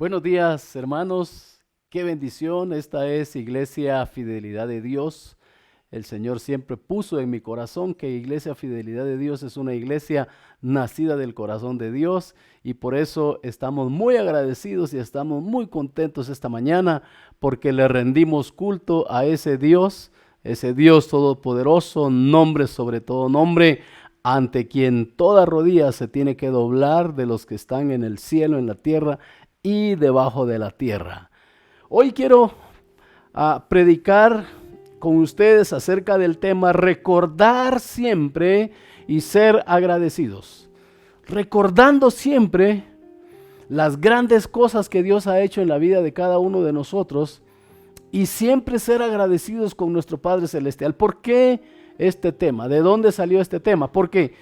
Buenos días, hermanos. Qué bendición. Esta es Iglesia Fidelidad de Dios. El Señor siempre puso en mi corazón que Iglesia Fidelidad de Dios es una iglesia nacida del corazón de Dios, y por eso estamos muy agradecidos y estamos muy contentos esta mañana porque le rendimos culto a ese Dios todopoderoso, nombre sobre todo nombre, ante quien toda rodilla se tiene que doblar, de los que están en el cielo, en la tierra y debajo de la tierra. Hoy quiero predicar con ustedes acerca del tema recordar siempre y ser agradecidos. Recordando siempre las grandes cosas que Dios ha hecho en la vida de cada uno de nosotros y siempre ser agradecidos con nuestro Padre Celestial. ¿Por qué este tema? ¿De dónde salió este tema? Porque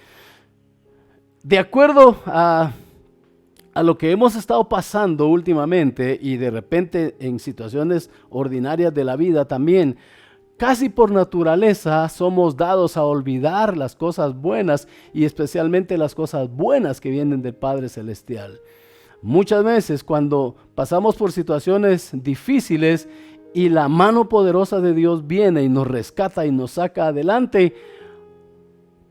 de acuerdo a lo que hemos estado pasando últimamente, y de repente en situaciones ordinarias de la vida también, casi por naturaleza somos dados a olvidar las cosas buenas, y especialmente las cosas buenas que vienen del Padre Celestial. Muchas veces cuando pasamos por situaciones difíciles y la mano poderosa de Dios viene y nos rescata y nos saca adelante,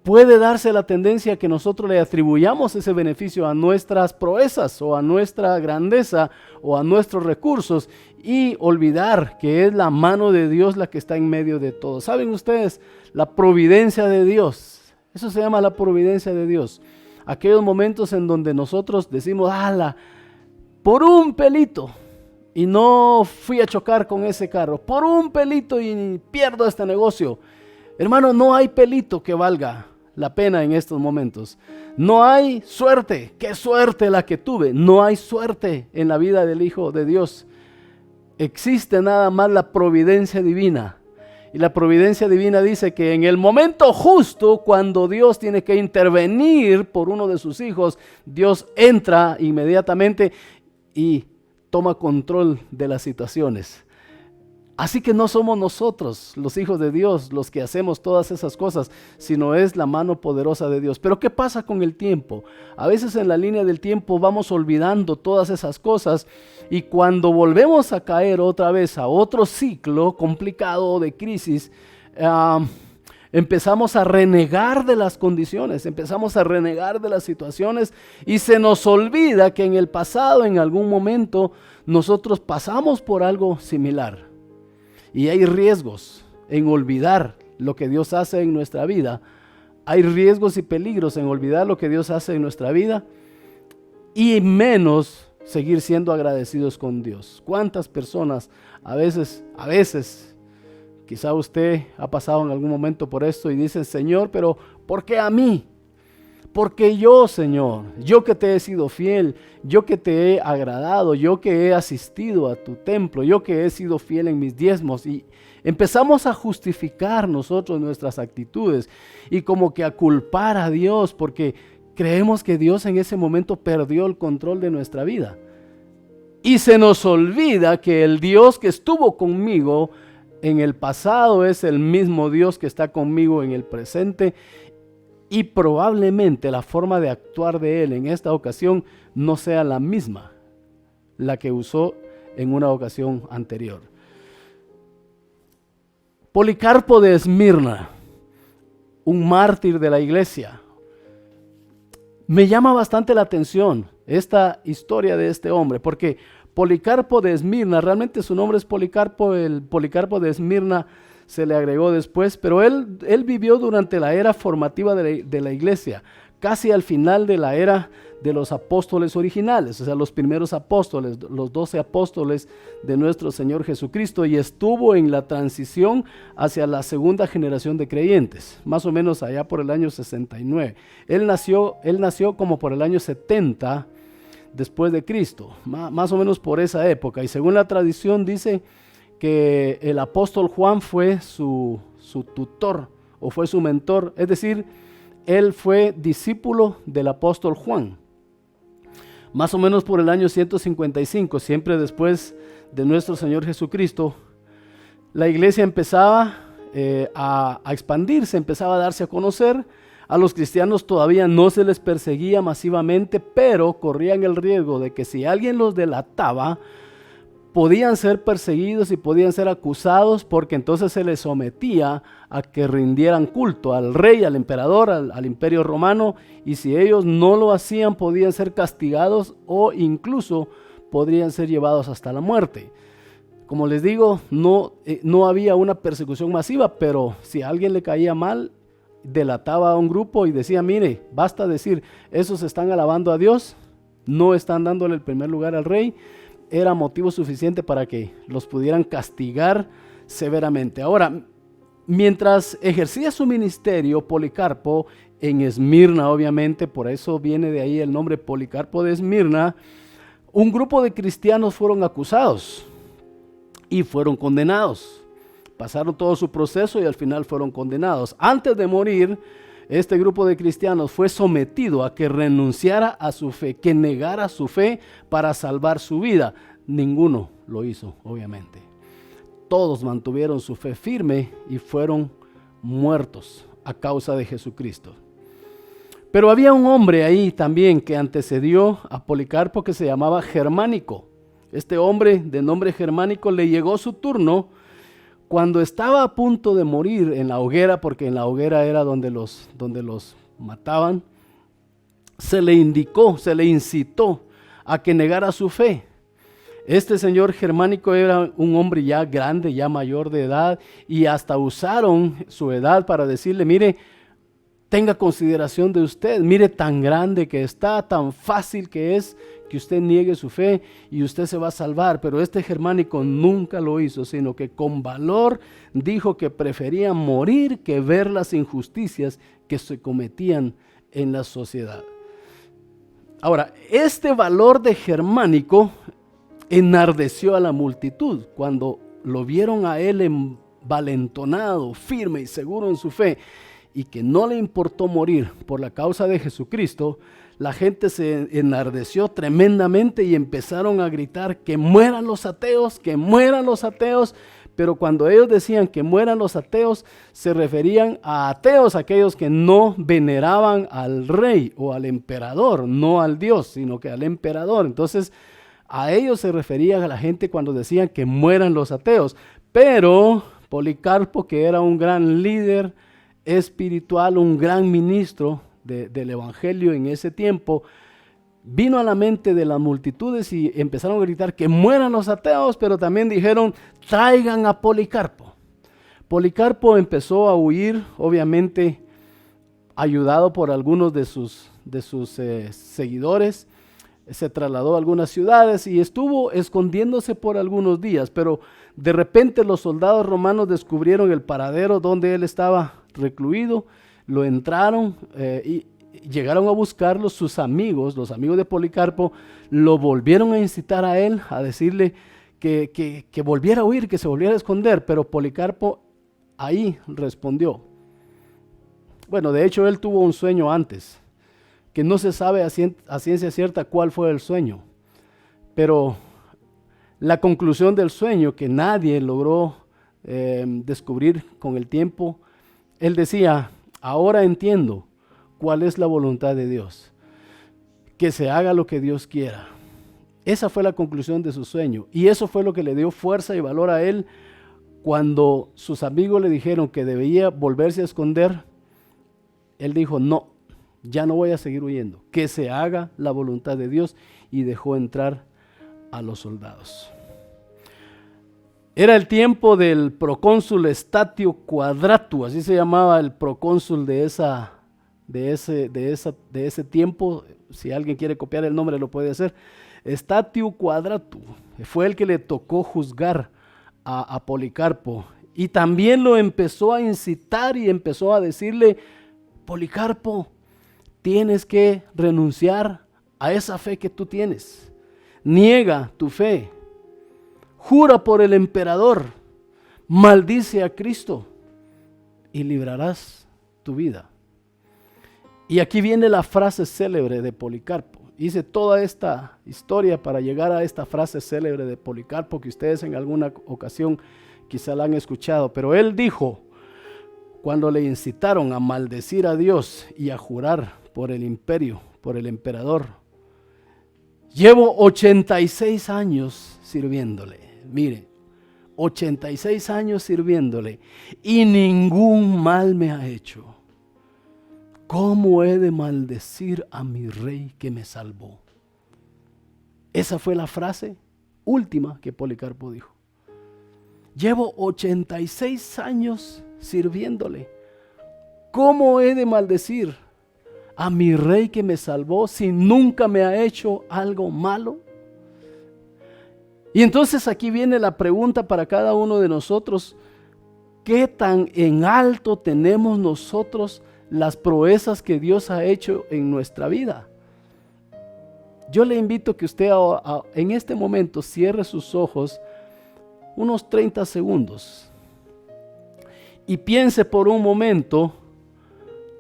puede darse la tendencia que nosotros le atribuyamos ese beneficio a nuestras proezas o a nuestra grandeza o a nuestros recursos, y olvidar que es la mano de Dios la que está en medio de todo. ¿Saben ustedes? La providencia de Dios, eso se llama la providencia de Dios. Aquellos momentos en donde nosotros decimos, ¡ala! Por un pelito y no fui a chocar con ese carro, por un pelito y pierdo este negocio. Hermano, no hay pelito que valga la pena en estos momentos. No hay suerte. Qué suerte la que tuve. No hay suerte en la vida del Hijo de Dios. Existe nada más la providencia divina. Y la providencia divina dice que en el momento justo, cuando Dios tiene que intervenir por uno de sus hijos, Dios entra inmediatamente y toma control de las situaciones. Así que no somos nosotros, los hijos de Dios, los que hacemos todas esas cosas, sino es la mano poderosa de Dios. Pero ¿qué pasa con el tiempo? A veces en la línea del tiempo vamos olvidando todas esas cosas, y cuando volvemos a caer otra vez a otro ciclo complicado de crisis, empezamos a renegar de las condiciones, empezamos a renegar de las situaciones, y se nos olvida que en el pasado, en algún momento, nosotros pasamos por algo similar. Y hay riesgos en olvidar lo que Dios hace en nuestra vida. Hay riesgos y peligros en olvidar lo que Dios hace en nuestra vida, y menos seguir siendo agradecidos con Dios. ¿Cuántas personas a veces, quizá usted ha pasado en algún momento por esto y dice, Señor, pero ¿por qué a mí? Porque yo, Señor, yo que te he sido fiel, yo que te he agradado, yo que he asistido a tu templo, yo que he sido fiel en mis diezmos. Y empezamos a justificar nosotros nuestras actitudes y como que a culpar a Dios, porque creemos que Dios en ese momento perdió el control de nuestra vida. Y se nos olvida que el Dios que estuvo conmigo en el pasado es el mismo Dios que está conmigo en el presente. Y probablemente la forma de actuar de Él en esta ocasión no sea la misma, la que usó en una ocasión anterior. Policarpo de Esmirna, un mártir de la iglesia. Me llama bastante la atención esta historia de este hombre, porque Policarpo de Esmirna, realmente su nombre es Policarpo, el Policarpo de Esmirna se le agregó después, pero él vivió durante la era formativa de la iglesia, casi al final de la era de los apóstoles originales, o sea, los primeros apóstoles, los 12 apóstoles de nuestro Señor Jesucristo, y estuvo en la transición hacia la segunda generación de creyentes, más o menos allá por el año 69. Él nació como por el año 70 después de Cristo, más o menos por esa época, y según la tradición dice que el apóstol Juan fue su tutor o fue su mentor, es decir, él fue discípulo del apóstol Juan. Más o menos por el año 155, siempre después de nuestro Señor Jesucristo, la iglesia empezaba a expandirse, empezaba a darse a conocer. A los cristianos todavía no se les perseguía masivamente, pero corrían el riesgo de que si alguien los delataba, podían ser perseguidos y podían ser acusados, porque entonces se les sometía a que rindieran culto al rey, al emperador, al imperio romano, y si ellos no lo hacían podían ser castigados o incluso podrían ser llevados hasta la muerte. Como les digo, no había una persecución masiva, pero si a alguien le caía mal, delataba a un grupo y decía, mire, basta decir, esos están alabando a Dios, no están dándole el primer lugar al rey, era motivo suficiente para que los pudieran castigar severamente. Ahora, mientras ejercía su ministerio, Policarpo, en Esmirna, obviamente, por eso viene de ahí el nombre Policarpo de Esmirna, un grupo de cristianos fueron acusados y fueron condenados. Pasaron todo su proceso y al final fueron condenados. Antes de morir, este grupo de cristianos fue sometido a que renunciara a su fe, que negara su fe para salvar su vida. Ninguno lo hizo, obviamente. Todos mantuvieron su fe firme y fueron muertos a causa de Jesucristo. Pero había un hombre ahí también que antecedió a Policarpo que se llamaba Germánico. Este hombre de nombre Germánico le llegó su turno cuando estaba a punto de morir en la hoguera, porque en la hoguera era donde los mataban. Se le indicó, se le incitó a que negara su fe. Este señor Germánico era un hombre ya grande, ya mayor de edad, y hasta usaron su edad para decirle, mire, tenga consideración de usted, mire tan grande que está, tan fácil que es que usted niegue su fe y usted se va a salvar. Pero este Germánico nunca lo hizo, sino que con valor dijo que prefería morir que ver las injusticias que se cometían en la sociedad. Ahora, este valor de Germánico enardeció a la multitud cuando lo vieron a él envalentonado, firme y seguro en su fe, y que no le importó morir por la causa de Jesucristo. La gente se enardeció tremendamente y empezaron a gritar que mueran los ateos, que mueran los ateos. Pero cuando ellos decían que mueran los ateos, se referían a ateos, aquellos que no veneraban al rey o al emperador, no al Dios, sino que al emperador. Entonces, a ellos se refería a la gente cuando decían que mueran los ateos. Pero Policarpo, que era un gran líder espiritual, un gran ministro del evangelio en ese tiempo, vino a la mente de las multitudes y empezaron a gritar que mueran los ateos, pero también dijeron, traigan a Policarpo. Policarpo empezó a huir, obviamente ayudado por algunos de sus seguidores. Se trasladó a algunas ciudades y estuvo escondiéndose por algunos días, pero de repente los soldados romanos descubrieron el paradero donde él estaba recluido, lo entraron y llegaron a buscarlo. Sus amigos, los amigos de Policarpo, lo volvieron a incitar a él, a decirle que volviera a huir, que se volviera a esconder, pero Policarpo ahí respondió. Bueno, de hecho él tuvo un sueño antes, que no se sabe a ciencia cierta cuál fue el sueño, pero la conclusión del sueño, que nadie logró descubrir con el tiempo, él decía, ahora entiendo cuál es la voluntad de Dios, que se haga lo que Dios quiera. Esa fue la conclusión de su sueño, y eso fue lo que le dio fuerza y valor a él cuando sus amigos le dijeron que debía volverse a esconder. Él dijo, no, ya no voy a seguir huyendo, que se haga la voluntad de Dios, y dejó entrar a los soldados. Era el tiempo del procónsul Statio Quadratus, así se llamaba el procónsul de ese tiempo. Si alguien quiere copiar el nombre lo puede hacer. Statio Quadratus fue el que le tocó juzgar a Policarpo, y también lo empezó a incitar y empezó a decirle, Policarpo, tienes que renunciar a esa fe que tú tienes. Niega tu fe. Jura por el emperador. Maldice a Cristo y librarás tu vida. Y aquí viene la frase célebre de Policarpo. Hice toda esta historia para llegar a esta frase célebre de Policarpo, que ustedes en alguna ocasión quizá la han escuchado. Pero él dijo, cuando le incitaron a maldecir a Dios y a jurar por el imperio, por el emperador. Llevo 86 años sirviéndole. Mire, 86 años sirviéndole y ningún mal me ha hecho. ¿Cómo he de maldecir a mi rey que me salvó? Esa fue la frase última que Policarpo dijo. Llevo 86 años sirviéndole. ¿Cómo he de maldecir a mi rey que me salvó si nunca me ha hecho algo malo? Y entonces aquí viene la pregunta para cada uno de nosotros. ¿Qué tan en alto tenemos nosotros las proezas que Dios ha hecho en nuestra vida? Yo le invito a que usted en este momento cierre sus ojos unos 30 segundos y piense por un momento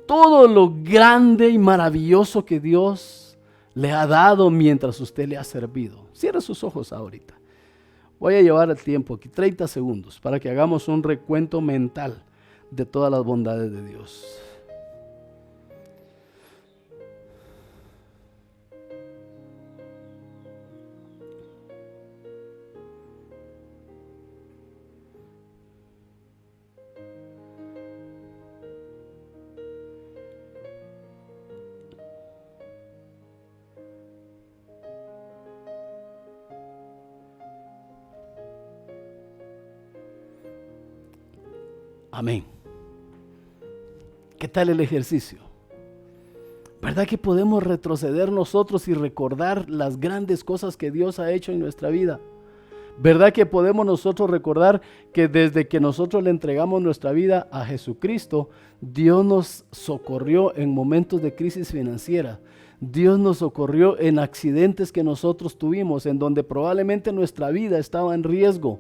todo lo grande y maravilloso que Dios le ha dado mientras usted le ha servido. Cierre sus ojos ahorita. Voy a llevar el tiempo aquí, 30 segundos, para que hagamos un recuento mental de todas las bondades de Dios. Amén. ¿Qué tal el ejercicio? ¿Verdad que podemos retroceder nosotros y recordar las grandes cosas que Dios ha hecho en nuestra vida? ¿Verdad que podemos nosotros recordar que desde que nosotros le entregamos nuestra vida a Jesucristo, Dios nos socorrió en momentos de crisis financiera? Dios nos socorrió en accidentes que nosotros tuvimos, en donde probablemente nuestra vida estaba en riesgo.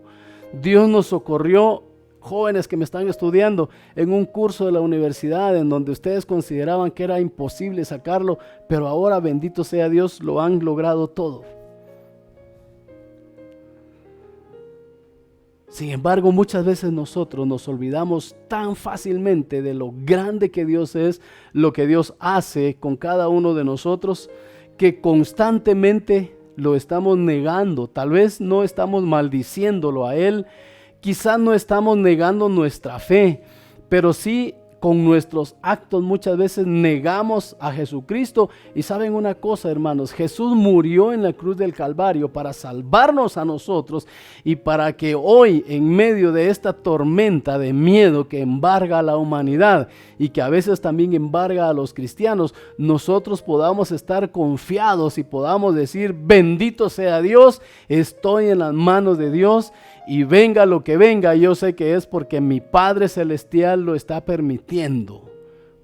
Dios nos socorrió, jóvenes que me están estudiando, en un curso de la universidad en donde ustedes consideraban que era imposible sacarlo, pero ahora, bendito sea Dios, lo han logrado todo. Sin embargo, muchas veces nosotros nos olvidamos tan fácilmente de lo grande que Dios es, lo que Dios hace con cada uno de nosotros, que constantemente lo estamos negando. Tal vez no estamos maldiciéndolo a Él, quizás no estamos negando nuestra fe, pero sí con nuestros actos muchas veces negamos a Jesucristo. Y saben una cosa, hermanos, Jesús murió en la cruz del Calvario para salvarnos a nosotros y para que hoy, en medio de esta tormenta de miedo que embarga a la humanidad y que a veces también embarga a los cristianos, nosotros podamos estar confiados y podamos decir: bendito sea Dios, estoy en las manos de Dios. Y venga lo que venga, yo sé que es porque mi Padre Celestial lo está permitiendo.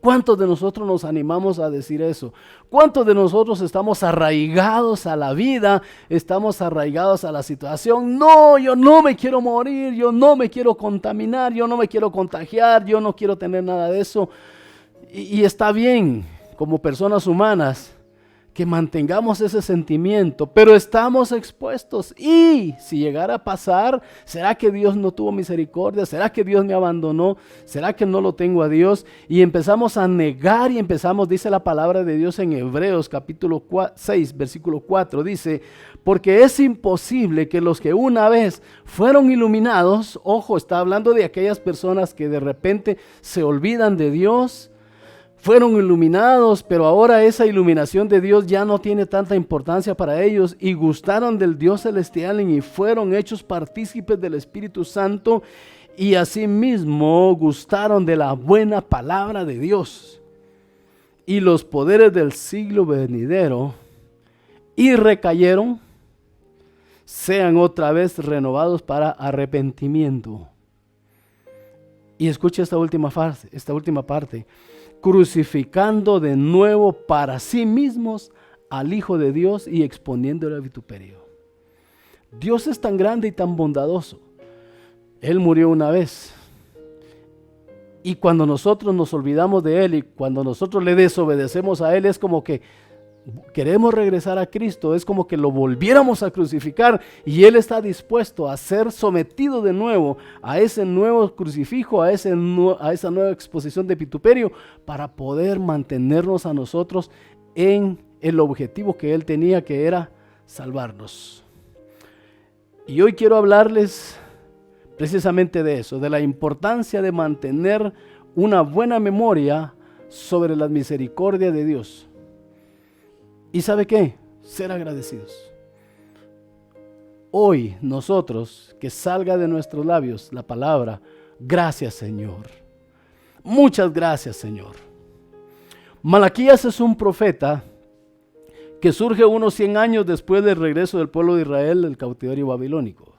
¿Cuántos de nosotros nos animamos a decir eso? ¿Cuántos de nosotros estamos arraigados a la vida? Estamos arraigados a la situación. No, yo no me quiero morir, yo no me quiero contaminar, yo no me quiero contagiar, yo no quiero tener nada de eso. Y está bien, como personas humanas, que mantengamos ese sentimiento, pero estamos expuestos. Y si llegara a pasar, ¿será que Dios no tuvo misericordia? ¿Será que Dios me abandonó? ¿Será que no lo tengo a Dios? Y empezamos a negar y empezamos, dice la palabra de Dios en Hebreos capítulo 6, versículo 4, dice: porque es imposible que los que una vez fueron iluminados, ojo, está hablando de aquellas personas que de repente se olvidan de Dios, fueron iluminados, pero ahora esa iluminación de Dios ya no tiene tanta importancia para ellos, y gustaron del Dios celestial y fueron hechos partícipes del Espíritu Santo, y asimismo gustaron de la buena palabra de Dios y los poderes del siglo venidero, y recayeron, sean otra vez renovados para arrepentimiento. Y escucha esta última parte: crucificando de nuevo para sí mismos al Hijo de Dios y exponiéndole al vituperio. Dios es tan grande y tan bondadoso. Él murió una vez. Y cuando nosotros nos olvidamos de Él y cuando nosotros le desobedecemos a Él, es como que queremos regresar a Cristo, es como que lo volviéramos a crucificar y Él está dispuesto a ser sometido de nuevo a ese nuevo crucifijo, a esa nueva exposición de vituperio, para poder mantenernos a nosotros en el objetivo que Él tenía, que era salvarnos. Y hoy quiero hablarles precisamente de eso, de la importancia de mantener una buena memoria sobre la misericordia de Dios. ¿Y sabe qué? Ser agradecidos. Hoy nosotros, que salga de nuestros labios la palabra, gracias Señor. Muchas gracias Señor. Malaquías es un profeta que surge unos 100 años después del regreso del pueblo de Israel del cautiverio babilónico.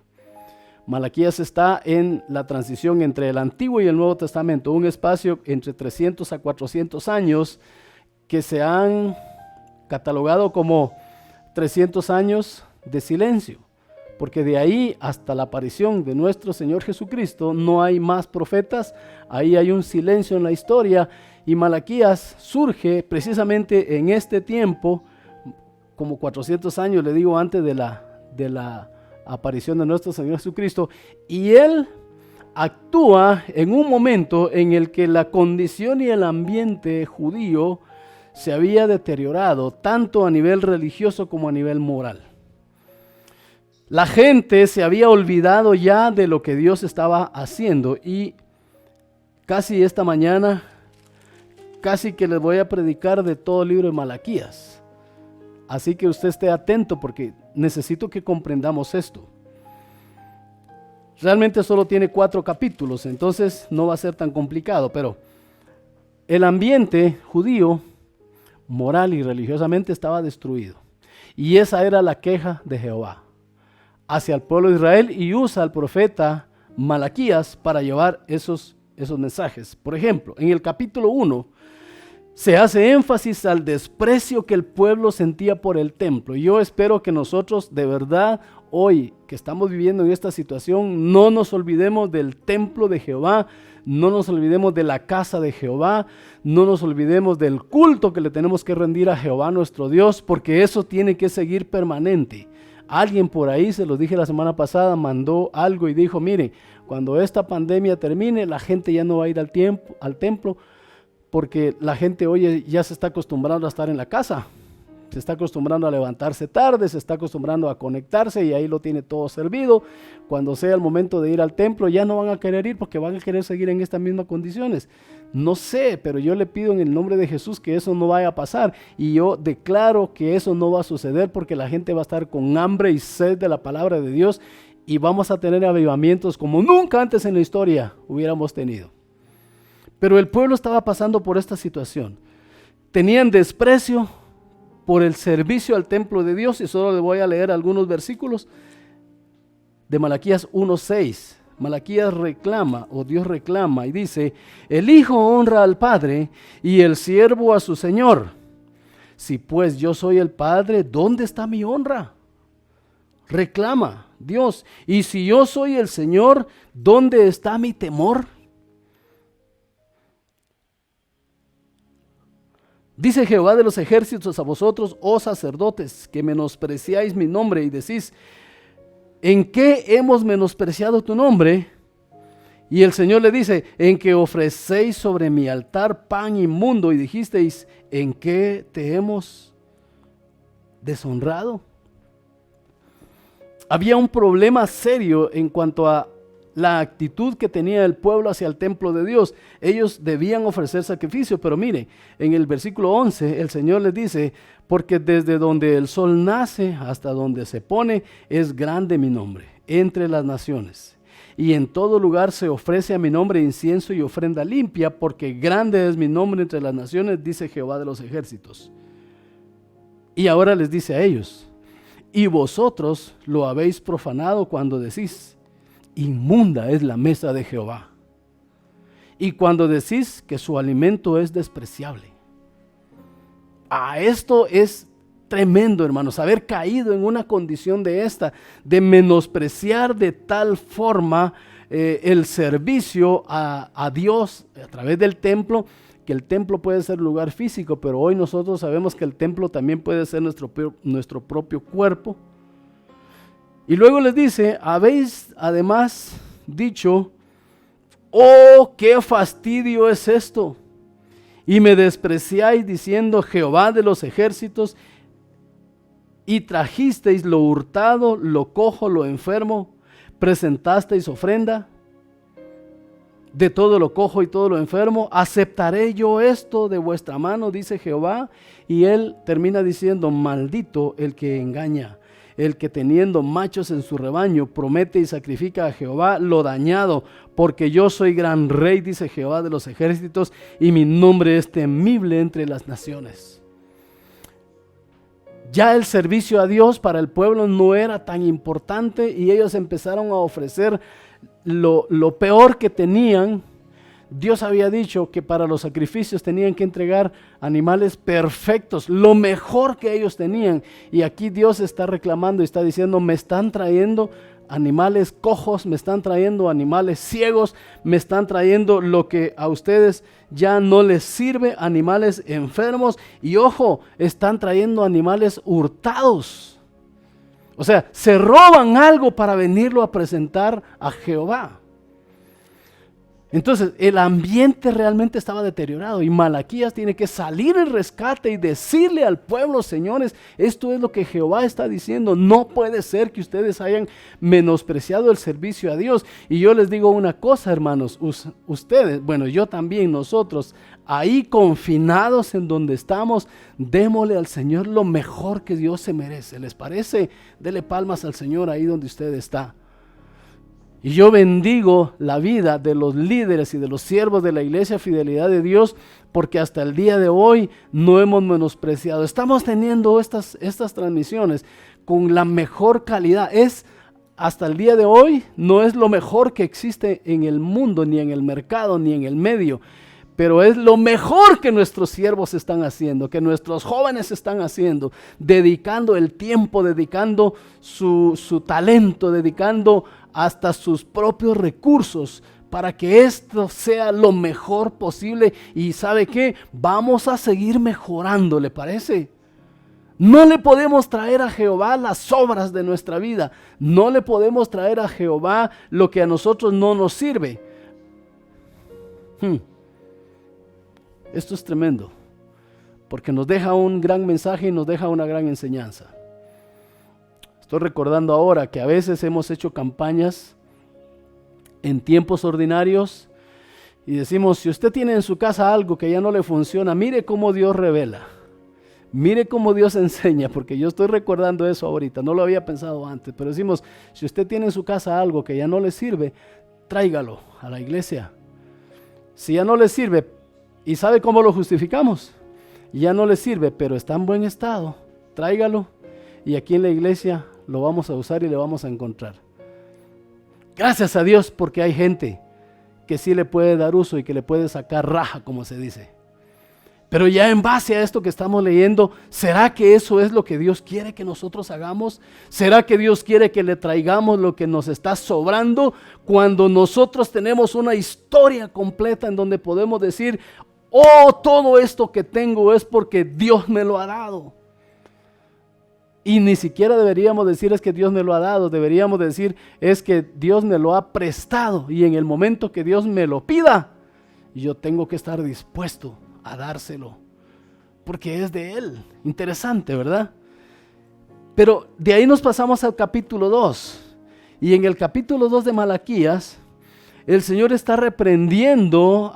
Malaquías está en la transición entre el Antiguo y el Nuevo Testamento, un espacio entre 300 a 400 años que se han catalogado como 300 años de silencio, porque de ahí hasta la aparición de nuestro Señor Jesucristo no hay más profetas, ahí hay un silencio en la historia, y Malaquías surge precisamente en este tiempo, como 400 años, le digo, antes de la aparición de nuestro Señor Jesucristo, y él actúa en un momento en el que la condición y el ambiente judío se había deteriorado, tanto a nivel religioso como a nivel moral. La gente se había olvidado ya de lo que Dios estaba haciendo, y casi esta mañana, casi que les voy a predicar de todo el libro de Malaquías. Así que usted esté atento porque necesito que comprendamos esto. Realmente solo tiene 4 capítulos, entonces no va a ser tan complicado, pero el ambiente judío, moral y religiosamente, estaba destruido. Y esa era la queja de Jehová hacia el pueblo de Israel, y usa al profeta Malaquías para llevar esos mensajes. Por ejemplo, en el capítulo 1, se hace énfasis al desprecio que el pueblo sentía por el templo. Yo espero que nosotros de verdad hoy que estamos viviendo en esta situación no nos olvidemos del templo de Jehová, no nos olvidemos de la casa de Jehová, no nos olvidemos del culto que le tenemos que rendir a Jehová nuestro Dios, porque eso tiene que seguir permanente. Alguien por ahí, se los dije la semana pasada, mandó algo y dijo, mire, cuando esta pandemia termine, la gente ya no va a ir al templo, porque la gente hoy ya se está acostumbrando a estar en la casa, se está acostumbrando a levantarse tarde, se está acostumbrando a conectarse y ahí lo tiene todo servido. Cuando sea el momento de ir al templo ya no van a querer ir porque van a querer seguir en estas mismas condiciones. No sé, pero yo le pido en el nombre de Jesús que eso no vaya a pasar, y yo declaro que eso no va a suceder, porque la gente va a estar con hambre y sed de la palabra de Dios y vamos a tener avivamientos como nunca antes en la historia hubiéramos tenido. Pero el pueblo estaba pasando por esta situación. Tenían desprecio por el servicio al templo de Dios, y solo les voy a leer algunos versículos de Malaquías 1:6. Malaquías reclama, o Dios reclama, y dice: el hijo honra al padre y el siervo a su señor. Si pues yo soy el padre, ¿dónde está mi honra? Reclama Dios. Y si yo soy el Señor, ¿dónde está mi temor? Dice Jehová de los ejércitos a vosotros, oh sacerdotes, que menospreciáis mi nombre y decís: ¿en qué hemos menospreciado tu nombre? Y el Señor le dice: en que ofrecéis sobre mi altar pan inmundo, y dijisteis: ¿en qué te hemos deshonrado? Había un problema serio en cuanto a la actitud que tenía el pueblo hacia el templo de Dios. Ellos debían ofrecer sacrificio, pero mire, en el versículo 11 el Señor les dice: porque desde donde el sol nace hasta donde se pone es grande mi nombre entre las naciones, y en todo lugar se ofrece a mi nombre incienso y ofrenda limpia, porque grande es mi nombre entre las naciones, dice Jehová de los ejércitos. Y ahora les dice a ellos: y vosotros lo habéis profanado cuando decís: inmunda es la mesa de Jehová, y cuando decís que su alimento es despreciable. Esto es tremendo, hermanos, haber caído en una condición de esta, de menospreciar de tal forma el servicio a Dios a través del templo, porque el templo puede ser lugar físico, pero hoy nosotros sabemos que el templo también puede ser nuestro propio cuerpo. Y luego les dice, habéis además dicho, oh, qué fastidio es esto, y me despreciáis diciendo Jehová de los ejércitos, y trajisteis lo hurtado, lo cojo, lo enfermo, presentasteis ofrenda de todo lo cojo y todo lo enfermo. ¿Aceptaré yo esto de vuestra mano? Dice Jehová. Y él termina diciendo, maldito el que engaña, el que teniendo machos en su rebaño promete y sacrifica a Jehová lo dañado, porque yo soy gran rey, dice Jehová de los ejércitos, y mi nombre es temible entre las naciones. Ya el servicio a Dios para el pueblo no era tan importante y ellos empezaron a ofrecer lo peor que tenían. Dios había dicho que para los sacrificios tenían que entregar animales perfectos, lo mejor que ellos tenían. Y aquí Dios está reclamando y está diciendo, me están trayendo animales cojos, me están trayendo animales ciegos, me están trayendo lo que a ustedes ya no les sirve, animales enfermos. Y ojo, están trayendo animales hurtados. O sea, se roban algo para venirlo a presentar a Jehová. Entonces, el ambiente realmente estaba deteriorado y Malaquías tiene que salir en rescate y decirle al pueblo, señores, esto es lo que Jehová está diciendo. No puede ser que ustedes hayan menospreciado el servicio a Dios. Y yo les digo una cosa, hermanos, ustedes, bueno, yo también, nosotros, ahí confinados en donde estamos, démosle al Señor lo mejor que Dios se merece. ¿Les parece? Dele palmas al Señor ahí donde usted está. Y yo bendigo la vida de los líderes y de los siervos de la iglesia Fidelidad de Dios, porque hasta el día de hoy no hemos menospreciado. Estamos teniendo estas transmisiones con la mejor calidad. Hasta el día de hoy no es lo mejor que existe en el mundo, ni en el mercado, ni en el medio. Pero es lo mejor que nuestros siervos están haciendo, que nuestros jóvenes están haciendo, dedicando el tiempo, dedicando su talento, dedicando hasta sus propios recursos para que esto sea lo mejor posible. Y ¿sabe qué? Vamos a seguir mejorando, ¿le parece? No le podemos traer a Jehová las obras de nuestra vida. No le podemos traer a Jehová lo que a nosotros no nos sirve. Esto es tremendo, porque nos deja un gran mensaje y nos deja una gran enseñanza. Estoy recordando ahora que a veces hemos hecho campañas en tiempos ordinarios y decimos, si usted tiene en su casa algo que ya no le funciona, mire cómo Dios revela, mire cómo Dios enseña, porque yo estoy recordando eso ahorita, no lo había pensado antes, pero decimos, si usted tiene en su casa algo que ya no le sirve, tráigalo a la iglesia. Si ya no le sirve, ¿y sabe cómo lo justificamos? Ya no le sirve, pero está en buen estado, tráigalo y aquí en la iglesia lo vamos a usar y le vamos a encontrar. Gracias a Dios porque hay gente que sí le puede dar uso y que le puede sacar raja, como se dice. Pero ya en base a esto que estamos leyendo, ¿será que eso es lo que Dios quiere que nosotros hagamos? ¿Será que Dios quiere que le traigamos lo que nos está sobrando cuando nosotros tenemos una historia completa en donde podemos decir, oh, todo esto que tengo es porque Dios me lo ha dado? Y ni siquiera deberíamos decir es que Dios me lo ha dado, deberíamos decir es que Dios me lo ha prestado y en el momento que Dios me lo pida, yo tengo que estar dispuesto a dárselo, porque es de Él. Interesante, ¿verdad? Pero de ahí nos pasamos al capítulo 2 y en el capítulo 2 de Malaquías, el Señor está reprendiendo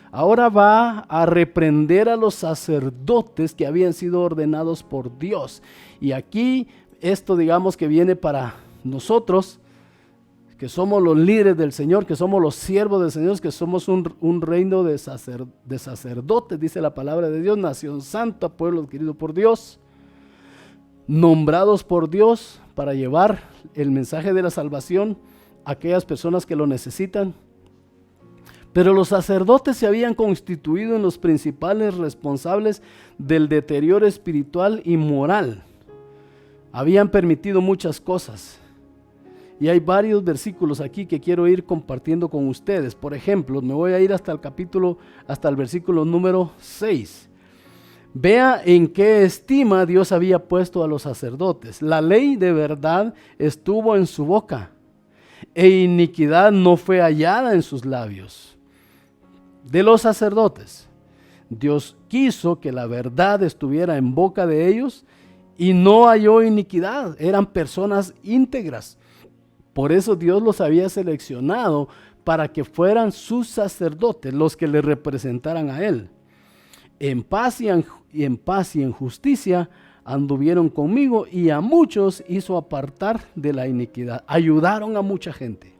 ahora va a reprender a los sacerdotes que habían sido ordenados por Dios. Y aquí esto digamos que viene para nosotros, que somos los líderes del Señor, que somos los siervos del Señor, que somos un reino de sacerdotes, dice la palabra de Dios, nación santa, pueblo adquirido por Dios, nombrados por Dios para llevar el mensaje de la salvación a aquellas personas que lo necesitan. Pero los sacerdotes se habían constituido en los principales responsables del deterioro espiritual y moral. Habían permitido muchas cosas. Y hay varios versículos aquí que quiero ir compartiendo con ustedes. Por ejemplo, me voy a ir hasta el versículo número 6. Vea en qué estima Dios había puesto a los sacerdotes. La ley de verdad estuvo en su boca, e iniquidad no fue hallada en sus labios. De los sacerdotes, Dios quiso que la verdad estuviera en boca de ellos y no halló iniquidad. Eran personas íntegras. Por eso Dios los había seleccionado para que fueran sus sacerdotes, los que le representaran a Él. En paz y en justicia anduvieron conmigo, y a muchos hizo apartar de la iniquidad. Ayudaron a mucha gente.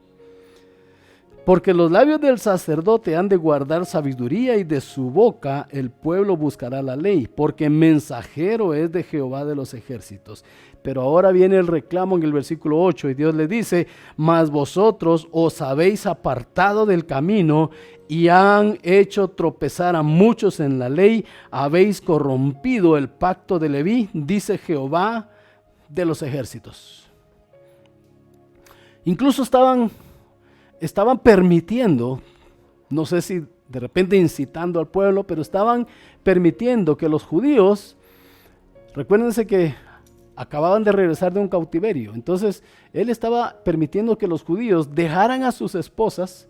Porque los labios del sacerdote han de guardar sabiduría, y de su boca el pueblo buscará la ley, porque mensajero es de Jehová de los ejércitos. Pero ahora viene el reclamo en el versículo 8, y Dios le dice: mas vosotros os habéis apartado del camino y han hecho tropezar a muchos en la ley, habéis corrompido el pacto de Leví, dice Jehová de los ejércitos. Incluso estaban permitiendo, no sé si de repente incitando al pueblo, pero estaban permitiendo que los judíos, recuérdense que acababan de regresar de un cautiverio, entonces él estaba permitiendo que los judíos dejaran a sus esposas,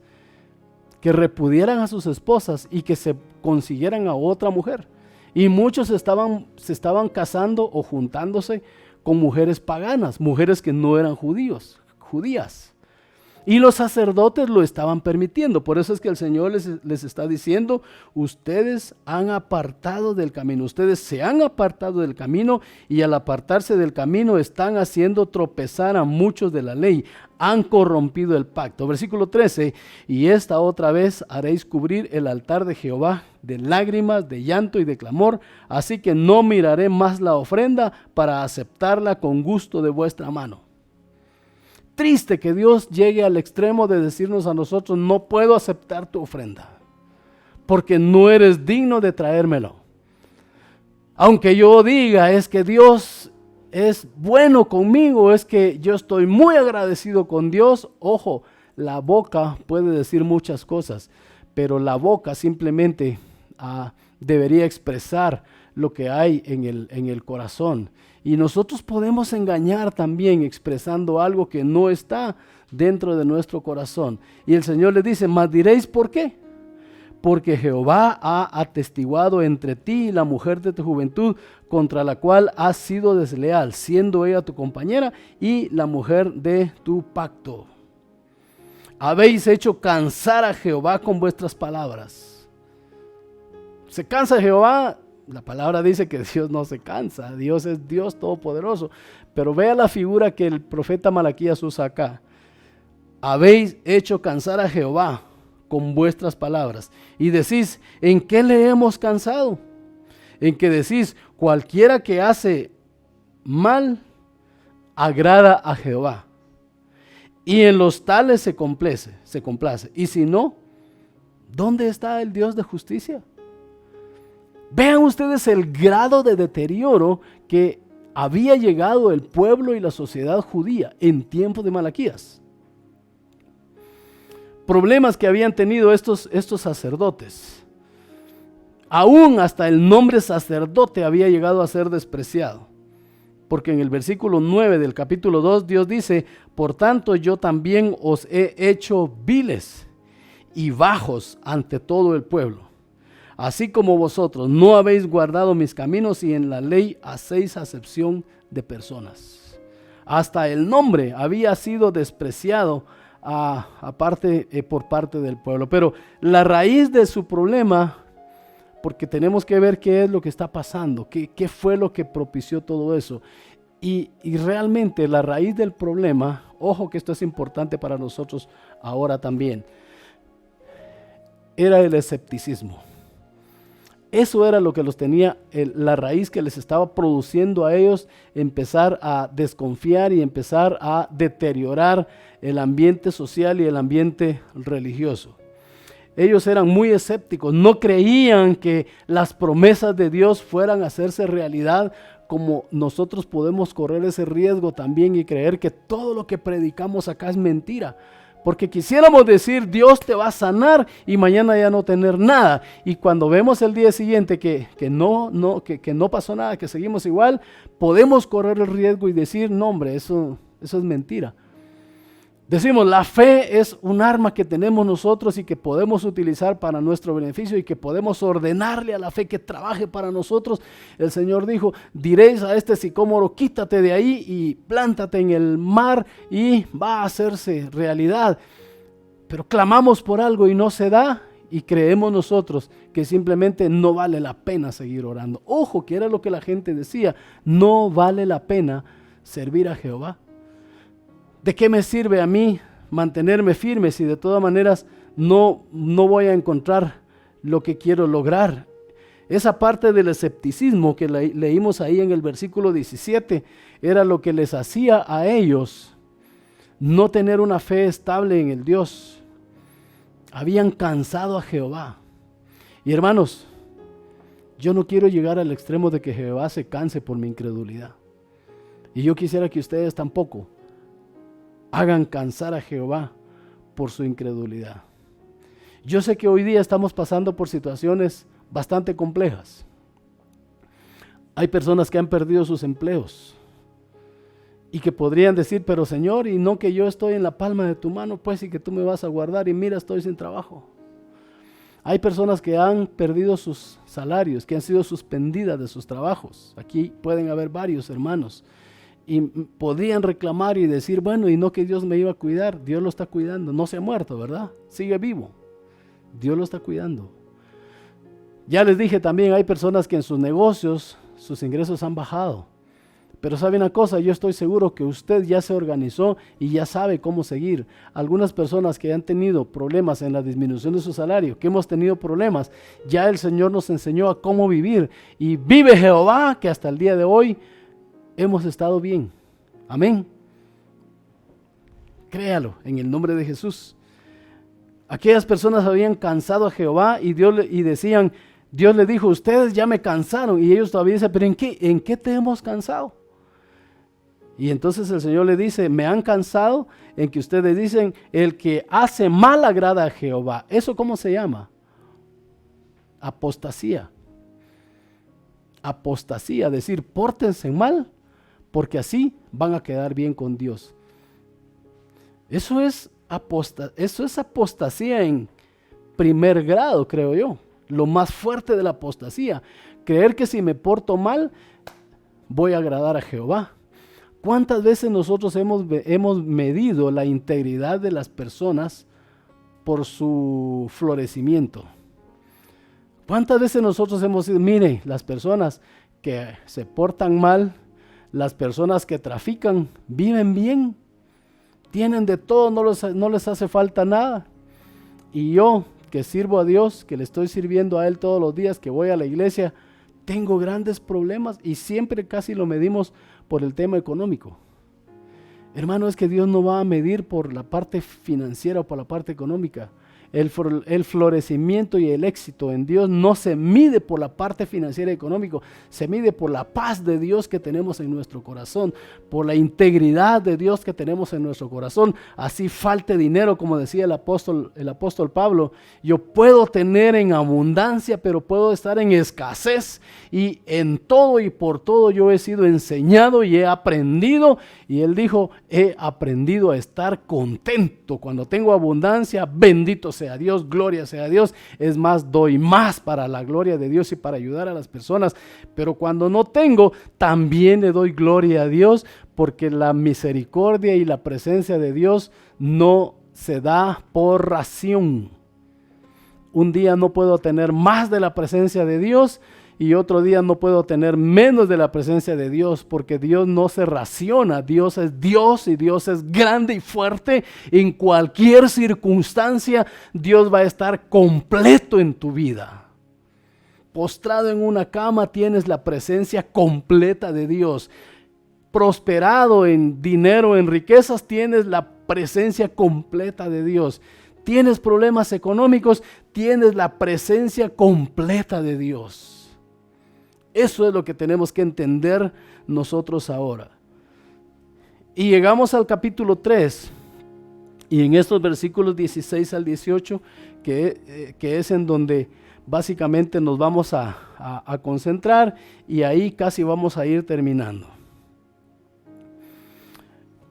que repudieran a sus esposas y que se consiguieran a otra mujer. Y muchos se estaban casando o juntándose con mujeres paganas, mujeres que no eran judías. Y los sacerdotes lo estaban permitiendo. Por eso es que el Señor les está diciendo: ustedes han apartado del camino. Ustedes se han apartado del camino, y al apartarse del camino están haciendo tropezar a muchos de la ley. Han corrompido el pacto. Versículo 13. Y esta otra vez haréis cubrir el altar de Jehová de lágrimas, de llanto y de clamor. Así que no miraré más la ofrenda para aceptarla con gusto de vuestra mano. Triste que Dios llegue al extremo de decirnos a nosotros: no puedo aceptar tu ofrenda porque no eres digno de traérmelo. Aunque yo diga es que Dios es bueno conmigo, es que yo estoy muy agradecido con Dios. Ojo, la boca puede decir muchas cosas, pero la boca simplemente debería expresar lo que hay en el corazón. Y nosotros podemos engañar también expresando algo que no está dentro de nuestro corazón. Y el Señor le dice: mas diréis, ¿por qué? Porque Jehová ha atestiguado entre ti y la mujer de tu juventud, contra la cual has sido desleal, siendo ella tu compañera y la mujer de tu pacto. Habéis hecho cansar a Jehová con vuestras palabras. ¿Se cansa Jehová? La palabra dice que Dios no se cansa. Dios es Dios todopoderoso. Pero vea la figura que el profeta Malaquías usa acá. Habéis hecho cansar a Jehová con vuestras palabras. Y decís: ¿en qué le hemos cansado? En que decís: cualquiera que hace mal agrada a Jehová, y en los tales se complace. Y si no, ¿dónde está el Dios de justicia? Vean ustedes el grado de deterioro que había llegado el pueblo y la sociedad judía en tiempo de Malaquías. Problemas que habían tenido estos sacerdotes. Aún hasta el nombre sacerdote había llegado a ser despreciado. Porque en el versículo 9 del capítulo 2 Dios dice: por tanto yo también os he hecho viles y bajos ante todo el pueblo. Así como vosotros no habéis guardado mis caminos, y en la ley hacéis acepción de personas. Hasta el nombre había sido despreciado por parte del pueblo. Pero la raíz de su problema, porque tenemos que ver qué es lo que está pasando, qué fue lo que propició todo eso. Y realmente la raíz del problema, ojo que esto es importante para nosotros ahora también, era el escepticismo. Eso era lo que los tenía, la raíz que les estaba produciendo a ellos empezar a desconfiar y empezar a deteriorar el ambiente social y el ambiente religioso. Ellos eran muy escépticos, no creían que las promesas de Dios fueran a hacerse realidad como nosotros podemos correr ese riesgo también y creer que todo lo que predicamos acá es mentira. Porque quisiéramos decir, Dios te va a sanar y mañana ya no tener nada. Y cuando vemos el día siguiente que no pasó nada, que seguimos igual, podemos correr el riesgo y decir, no hombre, eso es mentira. Decimos, la fe es un arma que tenemos nosotros y que podemos utilizar para nuestro beneficio y que podemos ordenarle a la fe que trabaje para nosotros. El Señor dijo, diréis a este sicómoro, quítate de ahí y plántate en el mar y va a hacerse realidad. Pero clamamos por algo y no se da y creemos nosotros que simplemente no vale la pena seguir orando. Ojo, que era lo que la gente decía, no vale la pena servir a Jehová. ¿De qué me sirve a mí mantenerme firme si de todas maneras no voy a encontrar lo que quiero lograr? Esa parte del escepticismo que leímos ahí en el versículo 17 era lo que les hacía a ellos no tener una fe estable en el Dios. Habían cansado a Jehová. Y hermanos, yo no quiero llegar al extremo de que Jehová se canse por mi incredulidad. Y yo quisiera que ustedes tampoco hagan cansar a Jehová por su incredulidad. Yo sé que hoy día estamos pasando por situaciones bastante complejas. Hay personas que han perdido sus empleos y que podrían decir, pero Señor, y no que yo estoy en la palma de tu mano, pues, y que tú me vas a guardar y mira, estoy sin trabajo. Hay personas que han perdido sus salarios, que han sido suspendidas de sus trabajos. Aquí pueden haber varios hermanos. Y podrían reclamar y decir, bueno, y no que Dios me iba a cuidar, Dios lo está cuidando, no se ha muerto, ¿verdad? Sigue vivo, Dios lo está cuidando. Ya les dije también, hay personas que en sus negocios, sus ingresos han bajado. Pero sabe una cosa, yo estoy seguro que usted ya se organizó y ya sabe cómo seguir. Algunas personas que han tenido problemas en la disminución de su salario, que hemos tenido problemas, ya el Señor nos enseñó a cómo vivir. Y vive Jehová, que hasta el día de hoy hemos estado bien. Amén. Créalo en el nombre de Jesús. Aquellas personas habían cansado a Jehová y decían, Dios le dijo, ustedes ya me cansaron. Y ellos todavía dicen, pero ¿en qué te hemos cansado? Y entonces el Señor le dice, me han cansado en que ustedes dicen, el que hace mal agrada a Jehová. ¿Eso cómo se llama? Apostasía. Apostasía, decir, pórtense mal, porque así van a quedar bien con Dios. Eso es apostasía en primer grado, creo yo. Lo más fuerte de la apostasía. Creer que si me porto mal, voy a agradar a Jehová. ¿Cuántas veces nosotros hemos medido la integridad de las personas por su florecimiento? ¿Cuántas veces nosotros hemos dicho, mire, las personas que se portan mal, las personas que trafican, viven bien, tienen de todo, no les hace falta nada? Y yo, que sirvo a Dios, que le estoy sirviendo a Él todos los días, que voy a la iglesia, tengo grandes problemas y siempre casi lo medimos por el tema económico. Hermano, es que Dios no va a medir por la parte financiera o por la parte económica. El florecimiento y el éxito en Dios no se mide por la parte financiera y económica, se mide por la paz de Dios que tenemos en nuestro corazón, por la integridad de Dios que tenemos en nuestro corazón. Así falte dinero, como decía el apóstol Pablo, yo puedo tener en abundancia, pero puedo estar en escasez, y en todo y por todo yo he sido enseñado y he aprendido. Y él dijo, he aprendido a estar contento. Cuando tengo abundancia, bendito sea Dios, gloria sea a Dios. Es más, doy más para la gloria de Dios y para ayudar a las personas. Pero cuando no tengo, también le doy gloria a Dios, porque la misericordia y la presencia de Dios no se da por ración. Un día no puedo tener más de la presencia de Dios y otro día no puedo tener menos de la presencia de Dios, porque Dios no se raciona. Dios es Dios y Dios es grande y fuerte. En cualquier circunstancia, Dios va a estar completo en tu vida. Postrado en una cama, tienes la presencia completa de Dios. Prosperado en dinero, en riquezas, tienes la presencia completa de Dios. Tienes problemas económicos, tienes la presencia completa de Dios. Eso es lo que tenemos que entender nosotros ahora. Y llegamos al capítulo 3, y en estos versículos 16 al 18, que es en donde básicamente nos vamos a concentrar, y ahí casi vamos a ir terminando.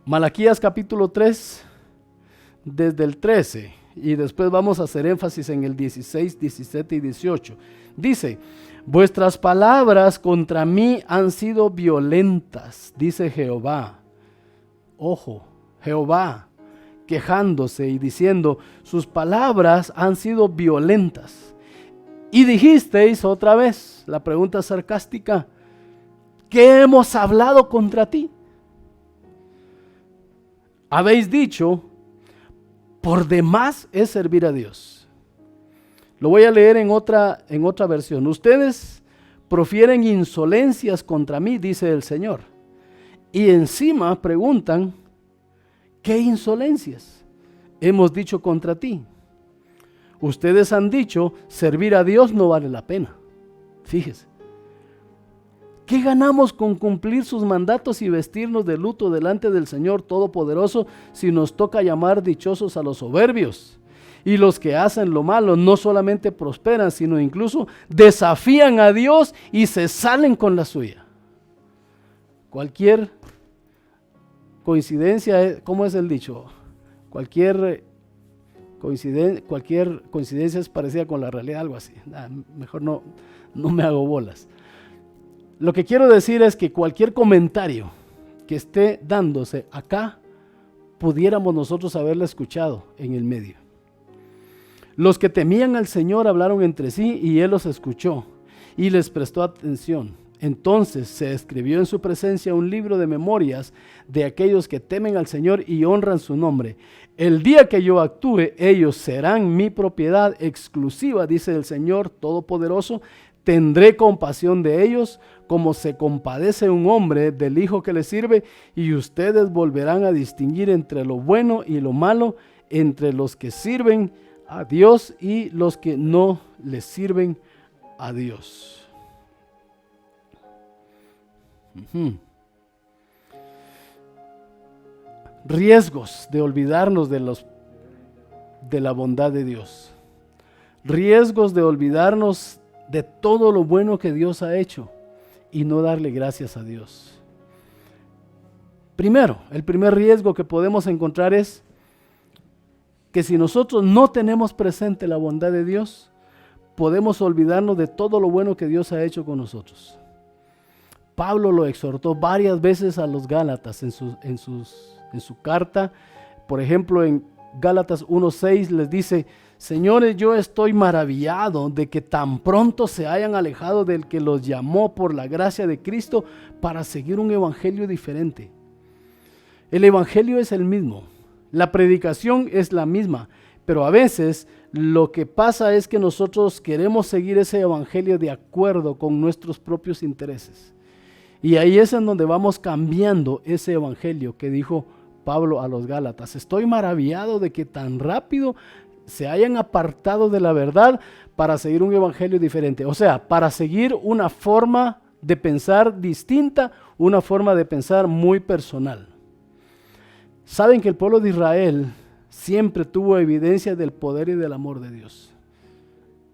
Malaquías capítulo 3, desde el 13, y después vamos a hacer énfasis en el 16, 17 y 18. Dice: vuestras palabras contra mí han sido violentas, dice Jehová. Ojo, Jehová, quejándose y diciendo: sus palabras han sido violentas. Y dijisteis otra vez, la pregunta sarcástica: ¿qué hemos hablado contra ti? Habéis dicho: por demás es servir a Dios. Lo voy a leer en otra versión. Ustedes profieren insolencias contra mí, dice el Señor. Y encima preguntan: ¿qué insolencias hemos dicho contra ti? Ustedes han dicho: servir a Dios no vale la pena. Fíjese. ¿Qué ganamos con cumplir sus mandatos y vestirnos de luto delante del Señor Todopoderoso si nos toca llamar dichosos a los soberbios? Y los que hacen lo malo no solamente prosperan, sino incluso desafían a Dios y se salen con la suya. Cualquier coincidencia, ¿cómo es el dicho? Cualquier coincidencia es parecida con la realidad, algo así. Mejor no me hago bolas. Lo que quiero decir es que cualquier comentario que esté dándose acá, pudiéramos nosotros haberlo escuchado en el medio. Los que temían al Señor hablaron entre sí, y Él los escuchó y les prestó atención. Entonces se escribió en su presencia un libro de memorias de aquellos que temen al Señor y honran su nombre. El día que yo actúe, ellos serán mi propiedad exclusiva, dice el Señor Todopoderoso. Tendré compasión de ellos como se compadece un hombre del hijo que le sirve, y ustedes volverán a distinguir entre lo bueno y lo malo, entre los que sirven a Dios y los que no le sirven a Dios. Riesgos de olvidarnos de la bondad de Dios. Riesgos de olvidarnos de todo lo bueno que Dios ha hecho y no darle gracias a Dios. Primero, el primer riesgo que podemos encontrar es que si nosotros no tenemos presente la bondad de Dios, podemos olvidarnos de todo lo bueno que Dios ha hecho con nosotros. Pablo lo exhortó varias veces a los Gálatas en su carta. Por ejemplo, en Gálatas 1:6 les dice: señores, yo estoy maravillado de que tan pronto se hayan alejado del que los llamó por la gracia de Cristo para seguir un evangelio diferente. El evangelio es el mismo, la predicación es la misma, pero a veces lo que pasa es que nosotros queremos seguir ese evangelio de acuerdo con nuestros propios intereses. Y ahí es en donde vamos cambiando ese evangelio que dijo Pablo a los Gálatas. Estoy maravillado de que tan rápido se hayan apartado de la verdad para seguir un evangelio diferente. O sea, para seguir una forma de pensar distinta, una forma de pensar muy personal. Saben que el pueblo de Israel siempre tuvo evidencia del poder y del amor de Dios.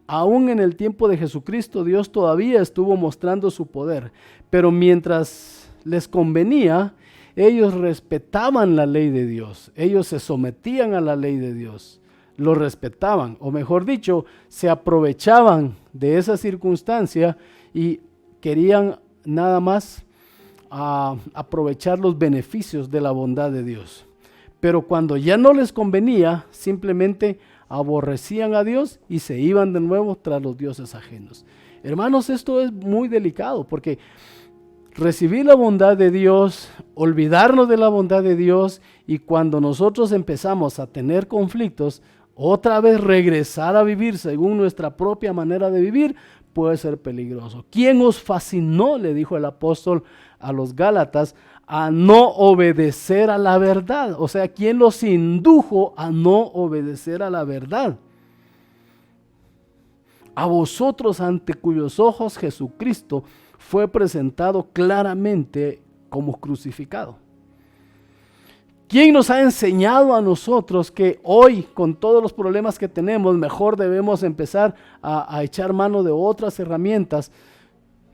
Aún en el tiempo de Jesucristo, Dios todavía estuvo mostrando su poder, pero mientras les convenía, ellos respetaban la ley de Dios, ellos se sometían a la ley de Dios, lo respetaban, o mejor dicho, se aprovechaban de esa circunstancia y querían nada más aprovechar los beneficios de la bondad de Dios. Pero cuando ya no les convenía, simplemente aborrecían a Dios y se iban de nuevo tras los dioses ajenos. Hermanos, esto es muy delicado porque recibir la bondad de Dios, olvidarnos de la bondad de Dios, y cuando nosotros empezamos a tener conflictos, otra vez regresar a vivir según nuestra propia manera de vivir puede ser peligroso. ¿Quién os fascinó?, le dijo el apóstol a los Gálatas, a no obedecer a la verdad. O sea, ¿quién los indujo a no obedecer a la verdad? A vosotros, ante cuyos ojos Jesucristo fue presentado claramente como crucificado. ¿Quién nos ha enseñado a nosotros que hoy, con todos los problemas que tenemos, mejor debemos empezar a echar mano de otras herramientas?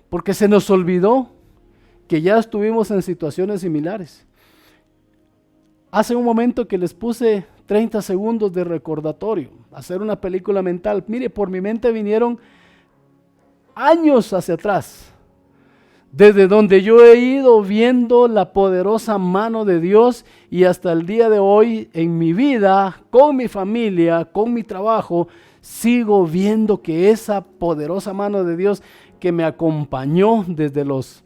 Porque se nos olvidó que ya estuvimos en situaciones similares. Hace un momento que les puse 30 segundos de recordatorio, hacer una película mental. Mire, por mi mente vinieron años hacia atrás, desde donde yo he ido viendo la poderosa mano de Dios, y hasta el día de hoy en mi vida, con mi familia, con mi trabajo, sigo viendo que esa poderosa mano de Dios que me acompañó desde los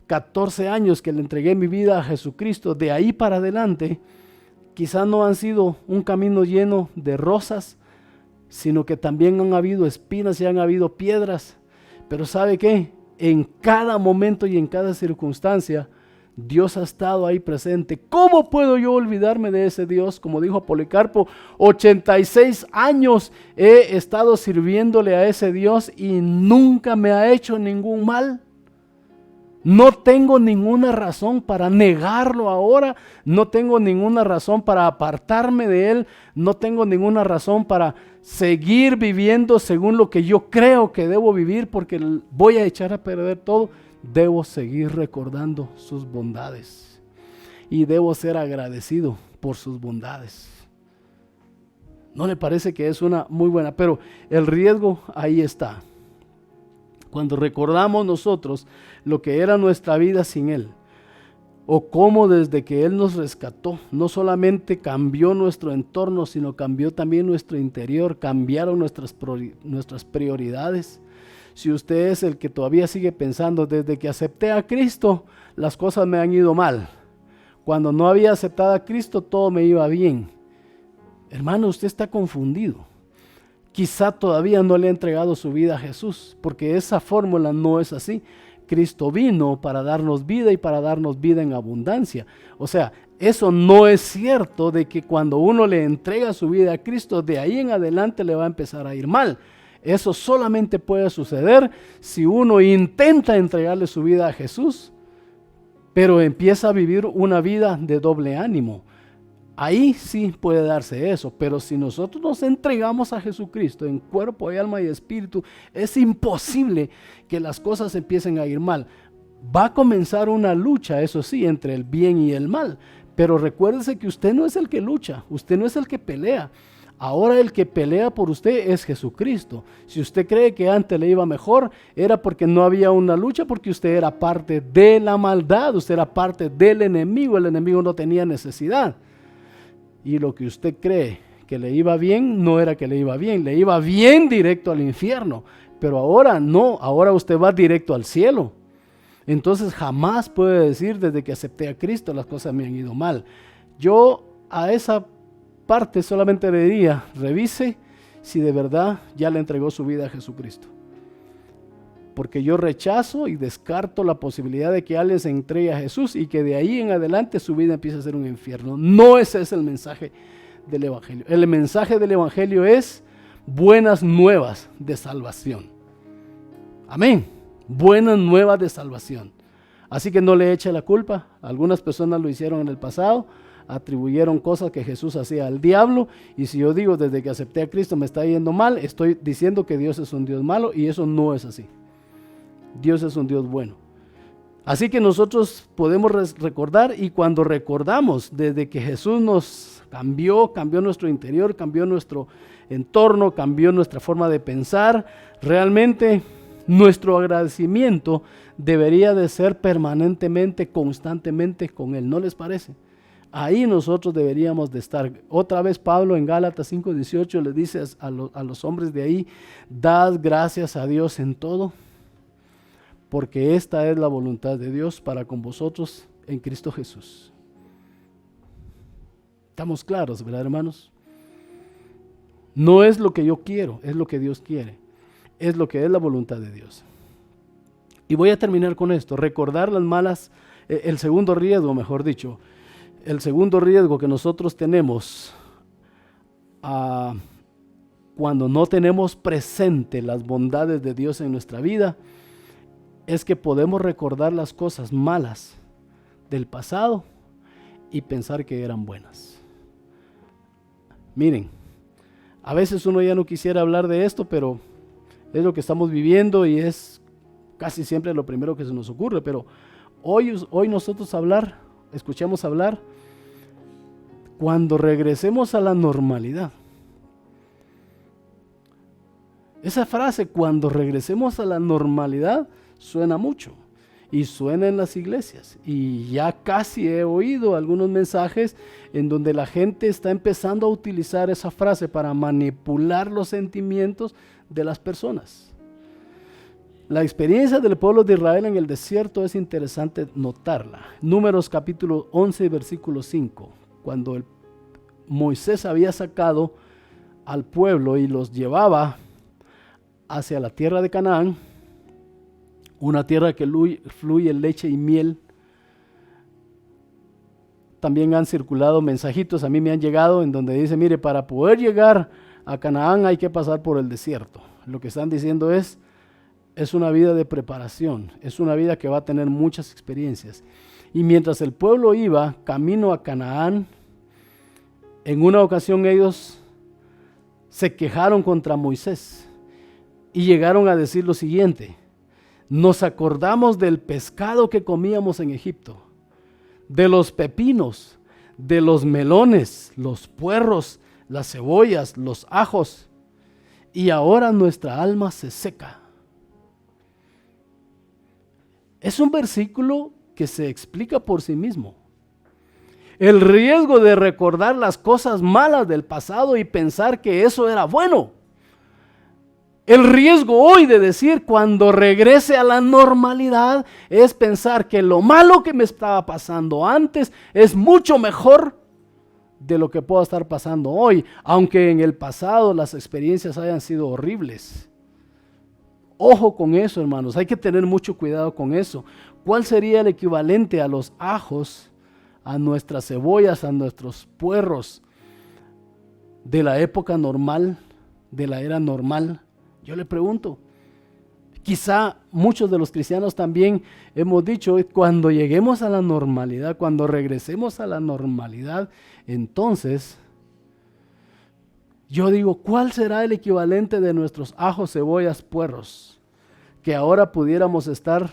14 años que le entregué mi vida a Jesucristo, de ahí para adelante, quizás no han sido un camino lleno de rosas, sino que también han habido espinas y han habido piedras. Pero ¿sabe qué? En cada momento y en cada circunstancia, Dios ha estado ahí presente. ¿Cómo puedo yo olvidarme de ese Dios? Como dijo Policarpo, 86 años he estado sirviéndole a ese Dios y nunca me ha hecho ningún mal. No tengo ninguna razón para negarlo ahora, no tengo ninguna razón para apartarme de Él, no tengo ninguna razón para seguir viviendo según lo que yo creo que debo vivir, porque voy a echar a perder todo. Debo seguir recordando sus bondades y debo ser agradecido por sus bondades. ¿No le parece que es una muy buena? Pero el riesgo ahí está. Cuando recordamos nosotros lo que era nuestra vida sin Él, o cómo desde que Él nos rescató, no solamente cambió nuestro entorno, sino cambió también nuestro interior, cambiaron nuestras prioridades. Si usted es el que todavía sigue pensando, desde que acepté a Cristo, las cosas me han ido mal. Cuando no había aceptado a Cristo, todo me iba bien. Hermano, usted está confundido. Quizá todavía no le ha entregado su vida a Jesús, porque esa fórmula no es así. Cristo vino para darnos vida y para darnos vida en abundancia. O sea, eso no es cierto de que cuando uno le entrega su vida a Cristo, de ahí en adelante le va a empezar a ir mal. Eso solamente puede suceder si uno intenta entregarle su vida a Jesús, pero empieza a vivir una vida de doble ánimo. Ahí sí puede darse eso, pero si nosotros nos entregamos a Jesucristo en cuerpo y alma y espíritu, es imposible que las cosas empiecen a ir mal. Va a comenzar una lucha, eso sí, entre el bien y el mal, pero recuérdese que usted no es el que lucha, usted no es el que pelea. Ahora el que pelea por usted es Jesucristo. Si usted cree que antes le iba mejor, era porque no había una lucha, porque usted era parte de la maldad, usted era parte del enemigo, el enemigo no tenía necesidad. Y lo que usted cree que le iba bien, no era que le iba bien directo al infierno. Pero ahora no, ahora usted va directo al cielo. Entonces jamás puede decir, desde que acepté a Cristo las cosas me han ido mal. Yo a esa parte solamente le diría, revise si de verdad ya le entregó su vida a Jesucristo. Porque yo rechazo y descarto la posibilidad de que alguien se entregue a Jesús y que de ahí en adelante su vida empiece a ser un infierno. No ese es el mensaje del Evangelio. El mensaje del Evangelio es buenas nuevas de salvación. Amén. Buenas nuevas de salvación. Así que no le eche la culpa. Algunas personas lo hicieron en el pasado, atribuyeron cosas que Jesús hacía al diablo, y si yo digo desde que acepté a Cristo me está yendo mal, estoy diciendo que Dios es un Dios malo, y eso no es así. Dios es un Dios bueno. Así que nosotros podemos recordar, y cuando recordamos desde que Jesús nos cambió nuestro interior, cambió nuestro entorno, cambió nuestra forma de pensar, realmente nuestro agradecimiento debería de ser permanentemente, constantemente con Él. ¿No les parece? Ahí nosotros deberíamos de estar. Otra vez Pablo en Gálatas 5:18 le dice a los hombres de ahí, dad gracias a Dios en todo, porque esta es la voluntad de Dios para con vosotros en Cristo Jesús. ¿Estamos claros, verdad, hermanos? No es lo que yo quiero, es lo que Dios quiere. Es lo que es la voluntad de Dios. Y voy a terminar con esto. Recordar las malas, el segundo riesgo, mejor dicho. El segundo riesgo que nosotros tenemos cuando no tenemos presente las bondades de Dios en nuestra vida es que podemos recordar las cosas malas del pasado y pensar que eran buenas. Miren, a veces uno ya no quisiera hablar de esto, pero es lo que estamos viviendo y es casi siempre lo primero que se nos ocurre. Pero hoy nosotros escuchamos hablar cuando regresemos a la normalidad. Esa frase, cuando regresemos a la normalidad, suena mucho y suena en las iglesias, y ya casi he oído algunos mensajes en donde la gente está empezando a utilizar esa frase para manipular los sentimientos de las personas. La experiencia del pueblo de Israel en el desierto es interesante notarla. Números capítulo 11 versículo 5, cuando Moisés había sacado al pueblo y los llevaba hacia la tierra de Canaán, una tierra que fluye leche y miel. También han circulado mensajitos, a mí me han llegado, en donde dice, mire, para poder llegar a Canaán hay que pasar por el desierto. Lo que están diciendo es una vida de preparación, es una vida que va a tener muchas experiencias. Y mientras el pueblo iba camino a Canaán, en una ocasión ellos se quejaron contra Moisés y llegaron a decir lo siguiente: nos acordamos del pescado que comíamos en Egipto, de los pepinos, de los melones, los puerros, las cebollas, los ajos, y ahora nuestra alma se seca. Es un versículo que se explica por sí mismo. El riesgo de recordar las cosas malas del pasado y pensar que eso era bueno. El riesgo hoy de decir cuando regrese a la normalidad es pensar que lo malo que me estaba pasando antes es mucho mejor de lo que pueda estar pasando hoy, aunque en el pasado las experiencias hayan sido horribles. Ojo con eso, hermanos, hay que tener mucho cuidado con eso. ¿Cuál sería el equivalente a los ajos, a nuestras cebollas, a nuestros puerros de la época normal, de la era normal? Yo le pregunto, quizá muchos de los cristianos también hemos dicho, cuando lleguemos a la normalidad, cuando regresemos a la normalidad, entonces, yo digo, ¿cuál será el equivalente de nuestros ajos, cebollas, puerros? Que ahora pudiéramos estar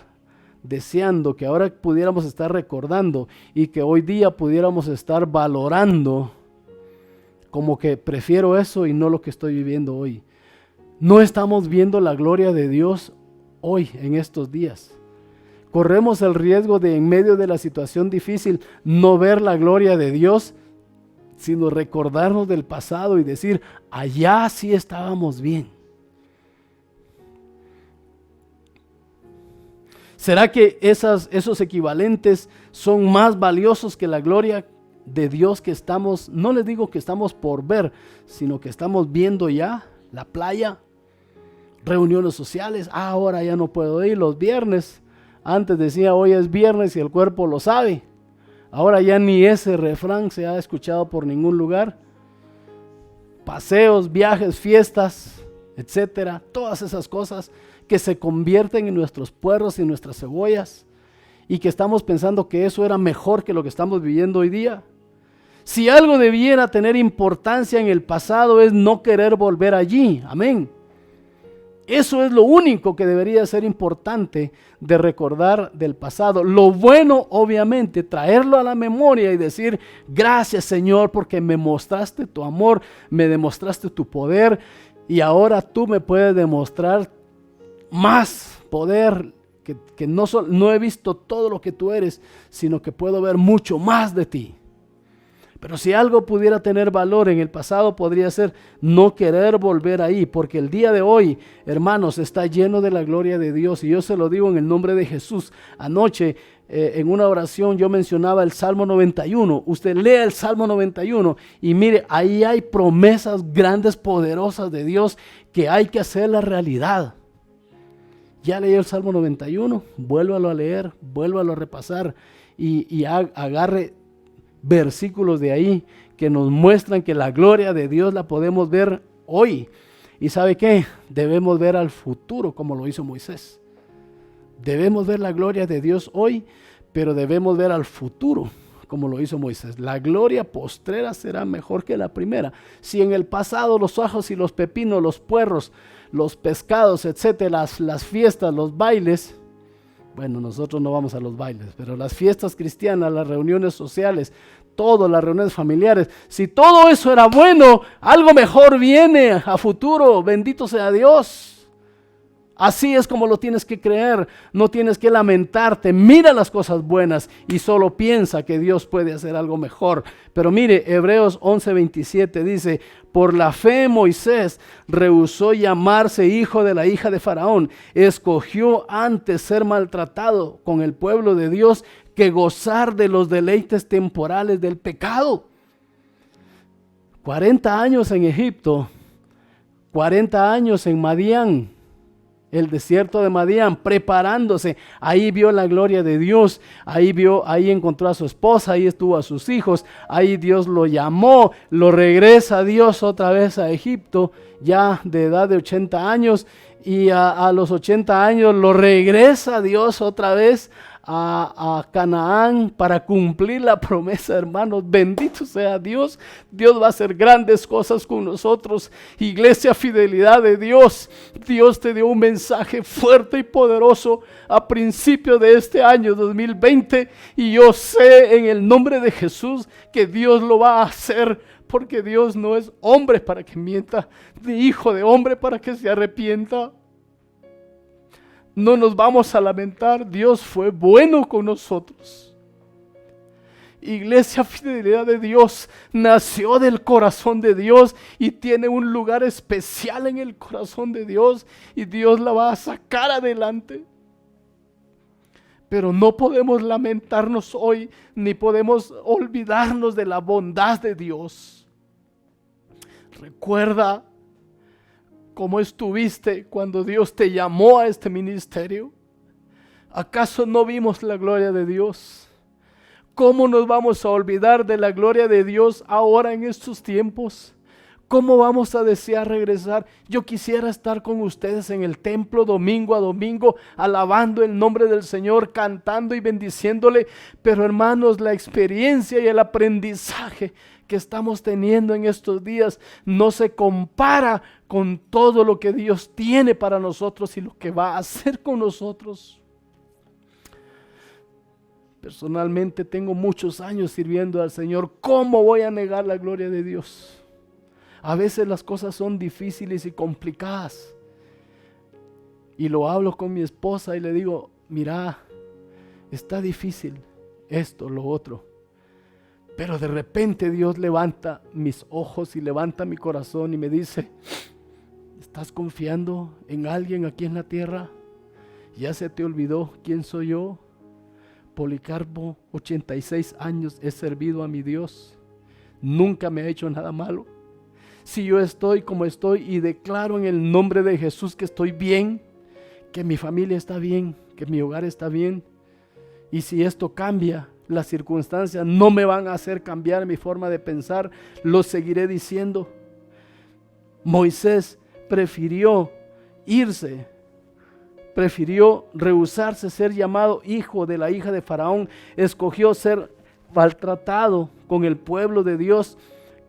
deseando, que ahora pudiéramos estar recordando y que hoy día pudiéramos estar valorando como que prefiero eso y no lo que estoy viviendo hoy. No estamos viendo la gloria de Dios hoy, en estos días. Corremos el riesgo de, en medio de la situación difícil, no ver la gloria de Dios, sino recordarnos del pasado y decir, allá sí estábamos bien. ¿Será que esos equivalentes son más valiosos que la gloria de Dios que estamos, no les digo que estamos por ver, sino que estamos viendo ya? La playa, reuniones sociales, ahora ya no puedo ir los viernes. Antes decía hoy es viernes y el cuerpo lo sabe. Ahora ya ni ese refrán se ha escuchado por ningún lugar. Paseos, viajes, fiestas, etcétera, todas esas cosas que se convierten en nuestros puerros y nuestras cebollas y que estamos pensando que eso era mejor que lo que estamos viviendo hoy día. Si algo debiera tener importancia en el pasado es no querer volver allí. Amén. Eso es lo único que debería ser importante de recordar del pasado. Lo bueno, obviamente, traerlo a la memoria y decir, gracias Señor porque me mostraste tu amor, me demostraste tu poder y ahora tú me puedes demostrar más poder, que no he visto todo lo que tú eres, sino que puedo ver mucho más de ti. Pero si algo pudiera tener valor en el pasado, podría ser no querer volver ahí, porque el día de hoy, hermanos, está lleno de la gloria de Dios, y yo se lo digo en el nombre de Jesús. Anoche, en una oración, yo mencionaba el Salmo 91. Usted lea el Salmo 91 y mire, ahí hay promesas grandes, poderosas de Dios que hay que hacerla realidad. Ya leyó el Salmo 91, vuélvalo a leer, vuélvalo a repasar y agarre versículos de ahí que nos muestran que la gloria de Dios la podemos ver hoy. ¿Y sabe qué? Debemos ver al futuro como lo hizo Moisés. Debemos ver la gloria de Dios hoy, pero debemos ver al futuro, como lo hizo Moisés. La gloria postrera será mejor que la primera. Si en el pasado los ajos y los pepinos, los puerros, los pescados, etcétera, las fiestas, los bailes, bueno, nosotros no vamos a los bailes, pero las fiestas cristianas, las reuniones sociales, todas las reuniones familiares, si todo eso era bueno, algo mejor viene a futuro, bendito sea Dios. Así es como lo tienes que creer, no tienes que lamentarte, mira las cosas buenas y solo piensa que Dios puede hacer algo mejor. Pero mire, Hebreos 11:27 dice, por la fe Moisés rehusó llamarse hijo de la hija de Faraón, escogió antes ser maltratado con el pueblo de Dios que gozar de los deleites temporales del pecado. 40 años en Egipto, 40 años en Madián, el desierto de Madián, preparándose. Ahí vio la gloria de Dios, ahí encontró a su esposa, ahí estuvo a sus hijos, ahí Dios lo llamó, lo regresa Dios otra vez a Egipto, ya de edad de 80 años, y a los 80 años lo regresa Dios otra vez a Canaán para cumplir la promesa, hermanos. Bendito sea Dios. Dios va a hacer grandes cosas con nosotros. Iglesia, fidelidad de Dios. Dios te dio un mensaje fuerte y poderoso a principio de este año 2020 y yo sé en el nombre de Jesús que Dios lo va a hacer, porque Dios no es hombre para que mienta, ni hijo de hombre para que se arrepienta. No nos vamos a lamentar, Dios fue bueno con nosotros. Iglesia, fidelidad de Dios nació del corazón de Dios y tiene un lugar especial en el corazón de Dios y Dios la va a sacar adelante. Pero no podemos lamentarnos hoy ni podemos olvidarnos de la bondad de Dios. Recuerda ¿cómo estuviste cuando Dios te llamó a este ministerio? ¿Acaso no vimos la gloria de Dios? ¿Cómo nos vamos a olvidar de la gloria de Dios ahora en estos tiempos? ¿Cómo vamos a desear regresar? Yo quisiera estar con ustedes en el templo domingo a domingo, alabando el nombre del Señor, cantando y bendiciéndole. Pero hermanos, la experiencia y el aprendizaje que estamos teniendo en estos días no se compara con todo lo que Dios tiene para nosotros y lo que va a hacer con nosotros. Personalmente tengo muchos años sirviendo al Señor. ¿Cómo voy a negar la gloria de Dios? A veces las cosas son difíciles y complicadas. Y lo hablo con mi esposa y le digo, mira, está difícil esto, lo otro. Pero de repente Dios levanta mis ojos y levanta mi corazón y me dice, ¿estás confiando en alguien aquí en la tierra? ¿Ya se te olvidó quién soy yo? Policarpo, 86 años he servido a mi Dios. Nunca me ha hecho nada malo. Si yo estoy como estoy y declaro en el nombre de Jesús que estoy bien, que mi familia está bien, que mi hogar está bien. Y si esto cambia, las circunstancias no me van a hacer cambiar mi forma de pensar, lo seguiré diciendo. Moisés prefirió irse, prefirió rehusarse ser llamado hijo de la hija de Faraón, escogió ser maltratado con el pueblo de Dios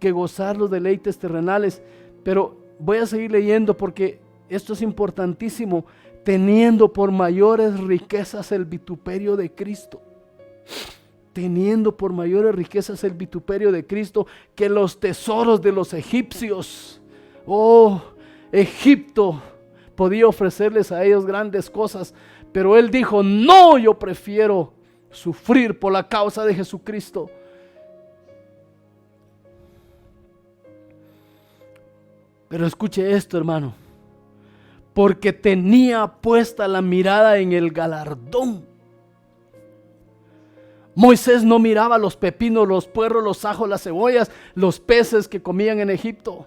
que gozar los deleites terrenales. Pero voy a seguir leyendo porque esto es importantísimo. Teniendo por mayores riquezas el vituperio de Cristo. Teniendo por mayores riquezas el vituperio de Cristo que los tesoros de los egipcios. Oh, Egipto podía ofrecerles a ellos grandes cosas, pero él dijo, no, yo prefiero sufrir por la causa de Jesucristo. Pero escuche esto, hermano, porque tenía puesta la mirada en el galardón. Moisés no miraba los pepinos, los puerros, los ajos, las cebollas, los peces que comían en Egipto.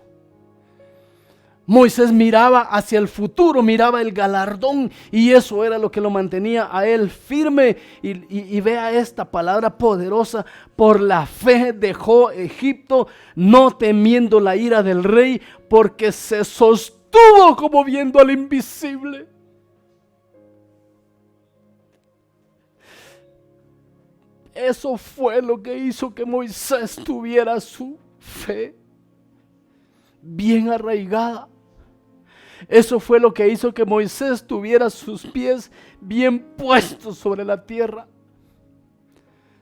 Moisés miraba hacia el futuro, miraba el galardón, y eso era lo que lo mantenía a él firme. Y vea esta palabra poderosa: por la fe dejó Egipto, no temiendo la ira del rey, porque se sostuvo como viendo al invisible. Eso fue lo que hizo que Moisés tuviera su fe bien arraigada. Eso fue lo que hizo que Moisés tuviera sus pies bien puestos sobre la tierra.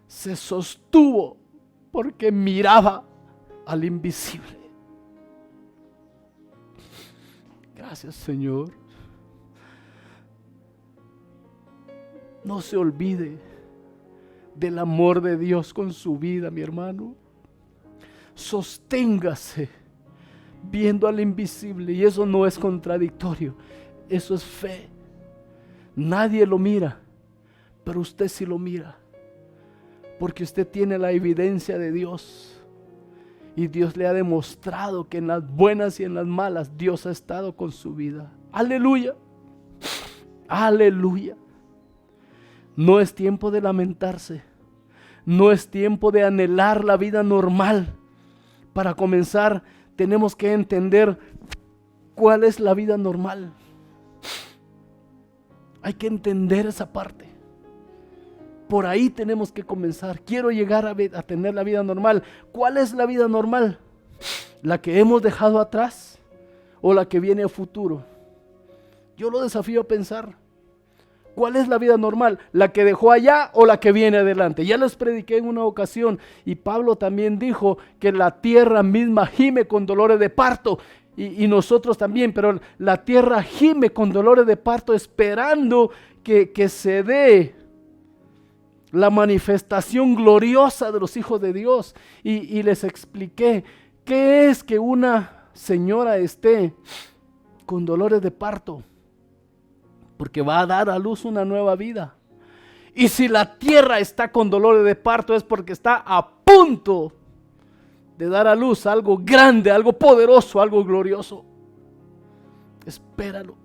Se sostuvo porque miraba al invisible. Gracias, Señor. No se olvide del amor de Dios con su vida, mi hermano. Sosténgase viendo al invisible, y eso no es contradictorio, eso es fe. Nadie lo mira, pero usted sí lo mira, porque usted tiene la evidencia de Dios, y Dios le ha demostrado que en las buenas y en las malas Dios ha estado con su vida. Aleluya, aleluya. No es tiempo de lamentarse, no es tiempo de anhelar la vida normal. Para comenzar, tenemos que entender cuál es la vida normal. Hay que entender esa parte. Por ahí tenemos que comenzar. Quiero llegar a tener la vida normal. ¿Cuál es la vida normal? ¿La que hemos dejado atrás o la que viene a futuro? Yo lo desafío a pensar. ¿Cuál es la vida normal? ¿La que dejó allá o la que viene adelante? Ya les prediqué en una ocasión, y Pablo también dijo que la tierra misma gime con dolores de parto, y nosotros también, pero la tierra gime con dolores de parto esperando que se dé la manifestación gloriosa de los hijos de Dios. Y les expliqué qué es que una señora esté con dolores de parto, porque va a dar a luz una nueva vida. Y si la tierra está con dolores de parto, es porque está a punto de dar a luz algo grande, algo poderoso, algo glorioso. Espéralo,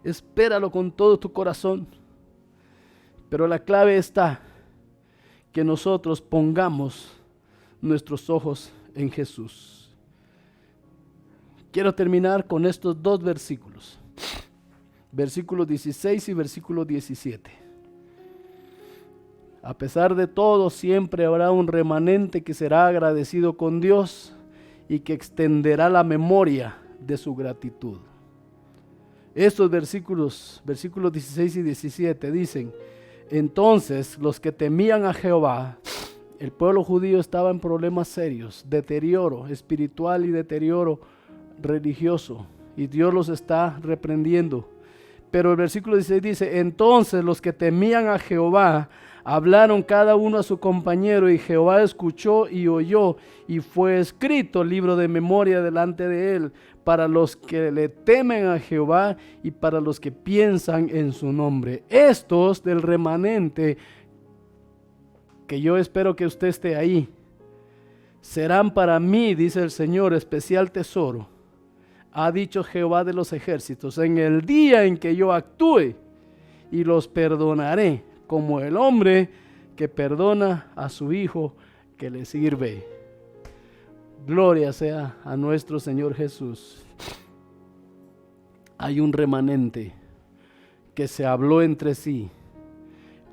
espéralo con todo tu corazón. Pero la clave está que nosotros pongamos nuestros ojos en Jesús. Quiero terminar con estos dos versículos. Versículo 16 y versículo 17. A pesar de todo, siempre habrá un remanente que será agradecido con Dios y que extenderá la memoria de su gratitud. Estos versículos 16 y 17 dicen: entonces los que temían a Jehová, el pueblo judío estaba en problemas serios, deterioro espiritual y deterioro religioso, y Dios los está reprendiendo. Pero el versículo 16 dice: entonces los que temían a Jehová hablaron cada uno a su compañero, y Jehová escuchó y oyó, y fue escrito libro de memoria delante de él, para los que le temen a Jehová y para los que piensan en su nombre. Estos del remanente, que yo espero que usted esté ahí, serán para mí, dice el Señor, especial tesoro. Ha dicho Jehová de los ejércitos: en el día en que yo actúe, y los perdonaré, como el hombre que perdona a su hijo que le sirve. Gloria sea a nuestro Señor Jesús. Hay un remanente que se habló entre sí.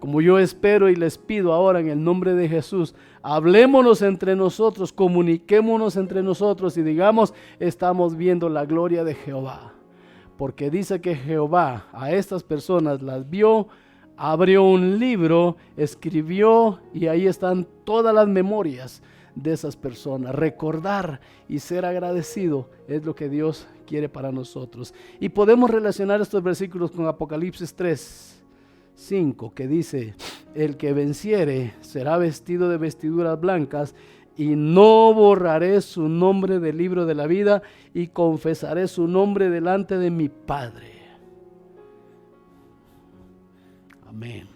Como yo espero y les pido ahora en el nombre de Jesús, hablémonos entre nosotros, comuniquémonos entre nosotros y digamos: estamos viendo la gloria de Jehová. Porque dice que Jehová a estas personas las vio, abrió un libro, escribió, y ahí están todas las memorias de esas personas. Recordar y ser agradecido es lo que Dios quiere para nosotros. Y podemos relacionar estos versículos con Apocalipsis 3:5, que dice: el que venciere será vestido de vestiduras blancas, y no borraré su nombre del libro de la vida, y confesaré su nombre delante de mi Padre. Amén.